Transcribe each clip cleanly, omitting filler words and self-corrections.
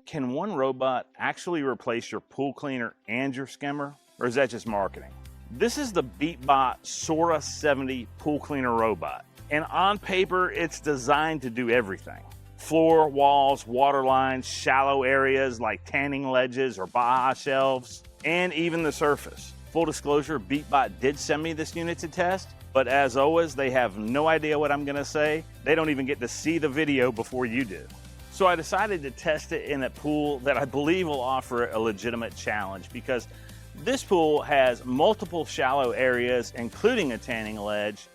Can one robot actually replace your pool cleaner and your skimmer, or is that just marketing? This is the Beatbot Sora 70 pool cleaner robot, and on paper it's designed to do everything. Floor, walls, water lines, shallow areas like tanning ledges or Baja shelves, and even the surface. Full disclosure, Beatbot did send me this unit to test, but as always, they have no idea what I'm gonna say. They don't even get to see the video before you do. So I decided to test it in a pool that I believe will offer a legitimate challenge, because this pool has multiple shallow areas, including a tanning ledge,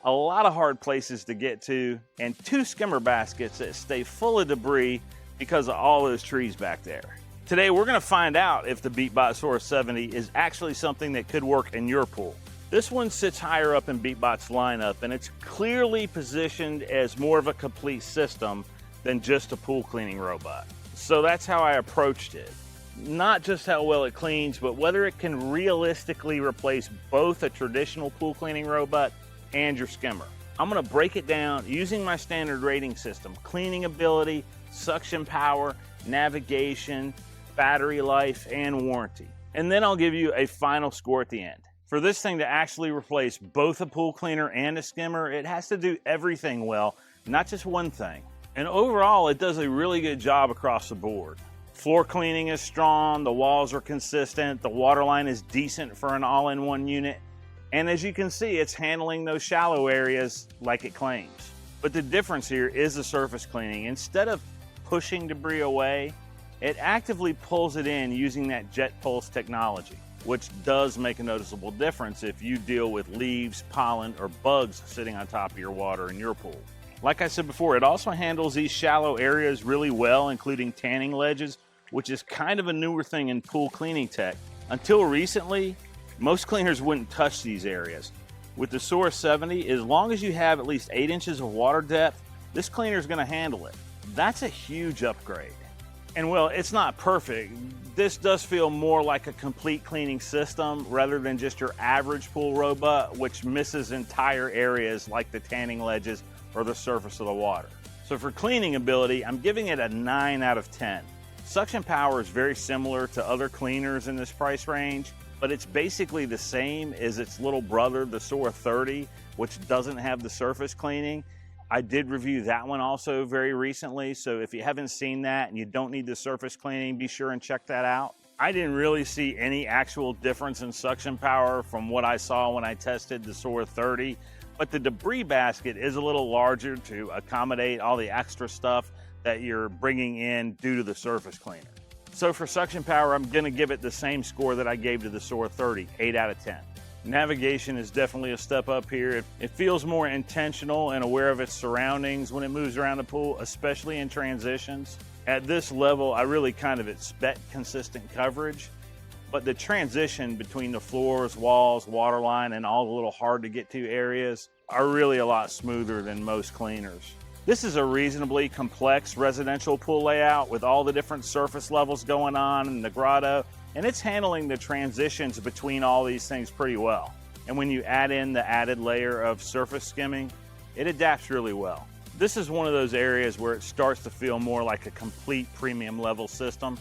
a lot of hard places to get to, and 2 skimmer baskets that stay full of debris because of all those trees back there. Today, we're gonna find out if the Beatbot Sora 70 is actually something that could work in your pool. This one sits higher up in Beatbot's lineup, and it's clearly positioned as more of a complete system than just a pool cleaning robot. So that's how I approached it. Not just how well it cleans, but whether it can realistically replace both a traditional pool cleaning robot and your skimmer. I'm gonna break it down using my standard rating system: cleaning ability, suction power, navigation, battery life, and warranty. And then I'll give you a final score at the end. For this thing to actually replace both a pool cleaner and a skimmer, it has to do everything well, not just one thing. And overall, it does a really good job across the board. Floor cleaning is strong, the walls are consistent, the water line is decent for an all-in-one unit, and as you can see, it's handling those shallow areas like it claims. But the difference here is the surface cleaning. Instead of pushing debris away, it actively pulls it in using that jet pulse technology, which does make a noticeable difference if you deal with leaves, pollen, or bugs sitting on top of your water in your pool. Like I said before, it also handles these shallow areas really well, including tanning ledges, which is kind of a newer thing in pool cleaning tech. Until recently, most cleaners wouldn't touch these areas. With the Sora 70, as long as you have at least 8 inches of water depth, this cleaner is gonna handle it. That's a huge upgrade. And well, it's not perfect. This does feel more like a complete cleaning system rather than just your average pool robot, which misses entire areas like the tanning ledges or the surface of the water. So for cleaning ability, I'm giving it a 9 out of 10. Suction power is very similar to other cleaners in this price range, but it's basically the same as its little brother, the Sora 30, which doesn't have the surface cleaning. I did review that one also very recently, so if you haven't seen that and you don't need the surface cleaning, be sure and check that out. I didn't really see any actual difference in suction power from what I saw when I tested the Sora 30, but the debris basket is a little larger to accommodate all the extra stuff that you're bringing in due to the surface cleaner. So for suction power, I'm gonna give it the same score that I gave to the Sora 30, 8 out of 10. Navigation is definitely a step up here. It feels more intentional and aware of its surroundings when it moves around the pool, especially in transitions. At this level, I really kind of expect consistent coverage, but the transition between the floors, walls, water line, and all the little hard to get to areas are really a lot smoother than most cleaners. This is a reasonably complex residential pool layout with all the different surface levels going on in the Grotto, and it's handling the transitions between all these things pretty well. And when you add in the added layer of surface skimming, it adapts really well. This is one of those areas where it starts to feel more like a complete premium level system.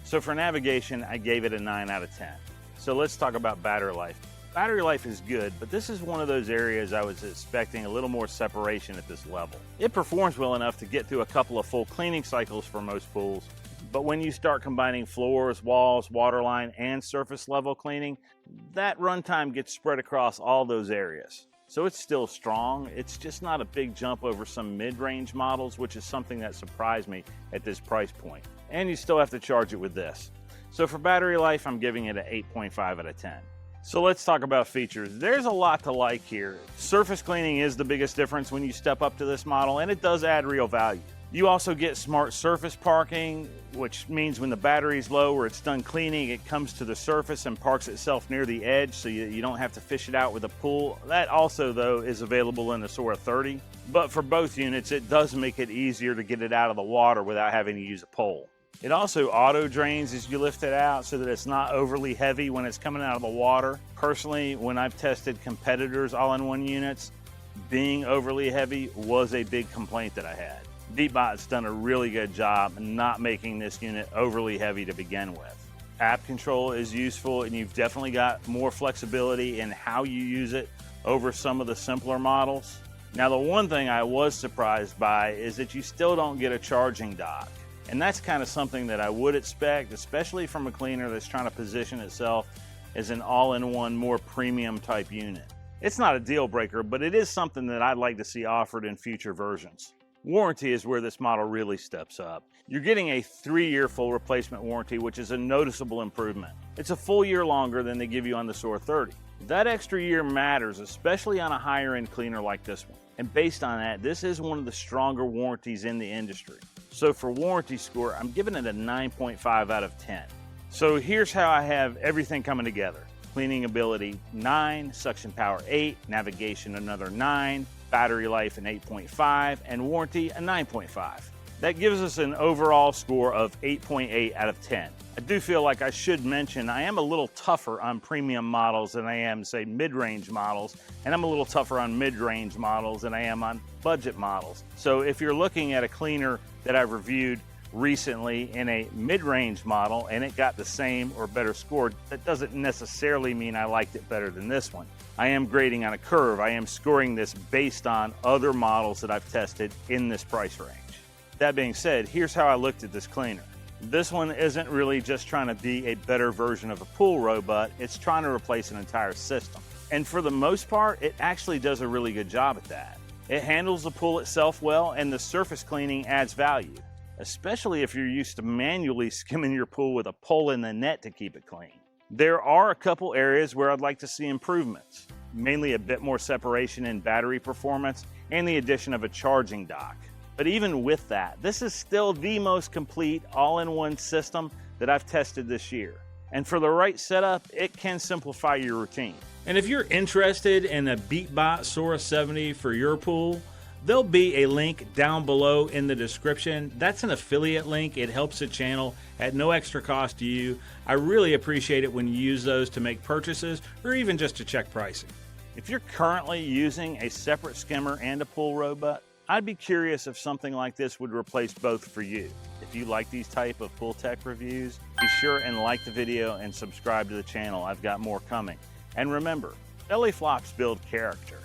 So for navigation, I gave it a 9 out of 10. So let's talk about battery life. Battery life is good, but this is one of those areas I was expecting a little more separation at this level. It performs well enough to get through a couple of full cleaning cycles for most pools, but when you start combining floors, walls, water line, and surface level cleaning, that runtime gets spread across all those areas. So it's still strong, it's just not a big jump over some mid-range models, which is something that surprised me at this price point. And you still have to charge it with this. So for battery life, I'm giving it an 8.5 out of 10. So let's talk about features. There's a lot to like here. Surface cleaning is the biggest difference when you step up to this model, and it does add real value. You also get smart surface parking, which means when the battery's low or it's done cleaning, it comes to the surface and parks itself near the edge so you don't have to fish it out with a pool. That also, though, is available in the Sora 30. But for both units, it does make it easier to get it out of the water without having to use a pole. It also auto drains as you lift it out so that it's not overly heavy when it's coming out of the water. Personally, when I've tested competitors all-in-one units, being overly heavy was a big complaint that I had. Beatbot's done a really good job not making this unit overly heavy to begin with. App control is useful, and you've definitely got more flexibility in how you use it over some of the simpler models. Now, the one thing I was surprised by is that you still don't get a charging dock. And that's kind of something that I would expect, especially from a cleaner that's trying to position itself as an all-in-one, more premium type unit. It's not a deal breaker, but it is something that I'd like to see offered in future versions. Warranty is where this model really steps up. You're getting a 3-year full replacement warranty, which is a noticeable improvement. It's a full year longer than they give you on the Sora 30. That extra year matters, especially on a higher end cleaner like this one. And based on that, this is one of the stronger warranties in the industry. So for warranty score, I'm giving it a 9.5 out of 10. So here's how I have everything coming together. Cleaning ability 9, suction power 8, navigation another 9, battery life an 8.5, and warranty a 9.5. That gives us an overall score of 8.8 out of 10. I do feel like I should mention I am a little tougher on premium models than I am, say, mid-range models, and I'm a little tougher on mid-range models than I am on budget models. So if you're looking at a cleaner that I've reviewed recently in a mid-range model and it got the same or better score, that doesn't necessarily mean I liked it better than this one. I am grading on a curve. I am scoring this based on other models that I've tested in this price range. That being said, here's how I looked at this cleaner. This one isn't really just trying to be a better version of a pool robot, it's trying to replace an entire system. And for the most part, it actually does a really good job at that. It handles the pool itself well, and the surface cleaning adds value, especially if you're used to manually skimming your pool with a pole in the net to keep it clean. There are a couple areas where I'd like to see improvements, mainly a bit more separation in battery performance and the addition of a charging dock. But even with that, this is still the most complete all-in-one system that I've tested this year. And for the right setup, it can simplify your routine. And if you're interested in a Beatbot Sora 70 for your pool, there'll be a link down below in the description. That's an affiliate link. It helps the channel at no extra cost to you. I really appreciate it when you use those to make purchases or even just to check pricing. If you're currently using a separate skimmer and a pool robot, I'd be curious if something like this would replace both for you. If you like these type of pool tech reviews, be sure and like the video and subscribe to the channel. I've got more coming. And remember, belly flops build character.